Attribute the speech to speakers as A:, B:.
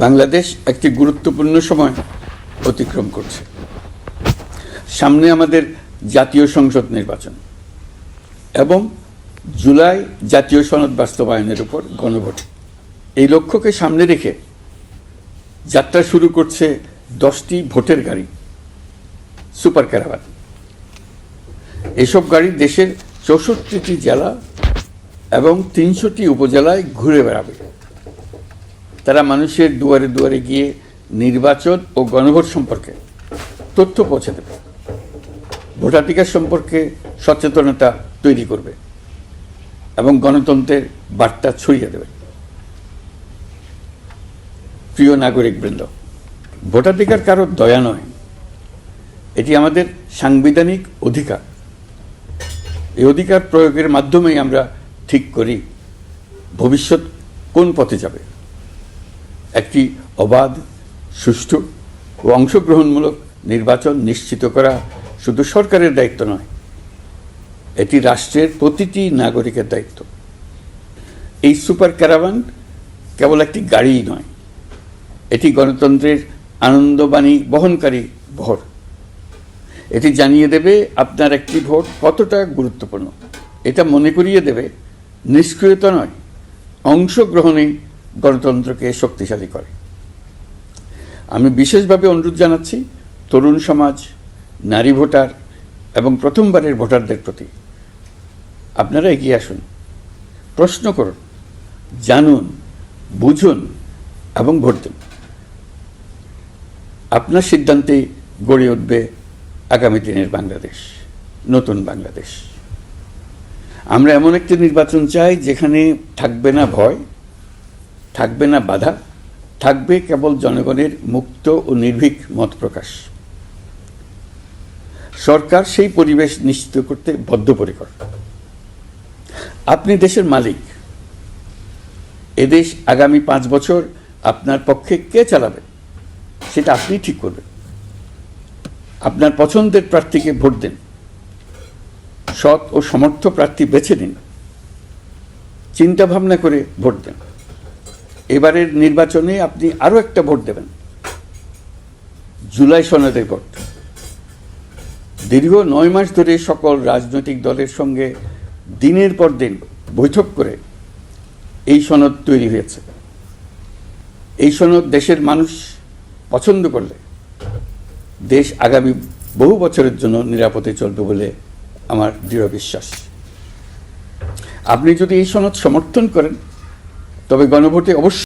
A: বাংলাদেশ একটি গুরুত্বপূর্ণ সময় অতিক্রম করছে। সামনে আমাদের জাতীয় সংসদ নির্বাচন এবং জুলাই জাতীয় সনদ বাস্তবায়নের উপর গণভোট। এই লক্ষ্যকে সামনে রেখে যাত্রা শুরু করছে 10টি ভোটের গাড়ি, সুপার ক্যারাভান। এসব গাড়ি দেশের 64টি জেলা এবং 300টি উপজেলায় ঘুরে বেড়াবে। তারা মানুষের দুয়ারে দুয়ারে গিয়ে নির্বাচন ও গণভোট সম্পর্কে তথ্য পৌঁছে দেবে, ভোটাধিকার সম্পর্কে সচেতনতা তৈরি করবে এবং গণতন্ত্রের বার্তা ছড়িয়ে দেবে। প্রিয় নাগরিকবৃন্দ, ভোটাধিকার কারো দয়া নয়, এটি আমাদের সাংবিধানিক অধিকার। এই অধিকার প্রয়োগের মাধ্যমেই আমরা ঠিক করি ভবিষ্যৎ কোন পথে যাবে। একটি অবাধ, সুষ্ঠু ও অংশগ্রহণমূলক নির্বাচন নিশ্চিত করা শুধু সরকারের দায়িত্ব নয়, এটি রাষ্ট্রের প্রতিটি নাগরিকের দায়িত্ব। এই সুপার ক্যারাভান কেবল একটি গাড়িই নয়, এটি গণতন্ত্রের আনন্দবাণী বহনকারী ভোট। এটি জানিয়ে দেবে আপনার একটি ভোট কতটা গুরুত্বপূর্ণ। এটা মনে করিয়ে দেবে নিষ্ক্রিয়তা নয়, অংশগ্রহণেই গণতন্ত্রকে শক্তিশালী করে। আমি বিশেষভাবে অনুরোধ জানাচ্ছি তরুণ সমাজ, নারী ভোটার এবং প্রথমবারের ভোটারদের প্রতি, আপনারা এগিয়ে আসুন, প্রশ্ন করুন, জানুন, বুঝুন এবং ভোট দিন। আপনার সিদ্ধান্তে গড়ে উঠবে আগামী দিনের বাংলাদেশ, নতুন বাংলাদেশ। আমরা এমন একটি নির্বাচন চাই যেখানে থাকবে না ভয়, থাকবে না বাধা, থাকবে কেবল জনগণের মুক্ত ও নির্ভীক মত প্রকাশ। সরকার সেই পরিবেশ নিশ্চিত করতে বদ্ধপরিকর। আপনি দেশের মালিক। এদেশ আগামী 5 বছর আপনার পক্ষে কে চালাবে সেটা আপনি ঠিক করবেন। আপনার পছন্দের প্রার্থীকে ভোট দিন, সৎ ও সমর্থ প্রার্থী বেছে নিন, চিন্তা ভাবনা করে ভোট দেন। এবারের নির্বাচনে আপনি আরও একটা ভোট দেবেন, জুলাই সনদের ভোট। দীর্ঘ 9 মাস ধরে সকল রাজনৈতিক দলের সঙ্গে দিনের পর দিন বৈঠক করে এই সনদ তৈরি হয়েছে। এই সনদ দেশের মানুষ পছন্দ করলে দেশ আগামী বহু বছরের জন্য নিরাপদে চলবে বলে আমার দৃঢ় বিশ্বাস। আপনি যদি এই সনদ সমর্থন করেন তবে গণভোটে অবশ্যই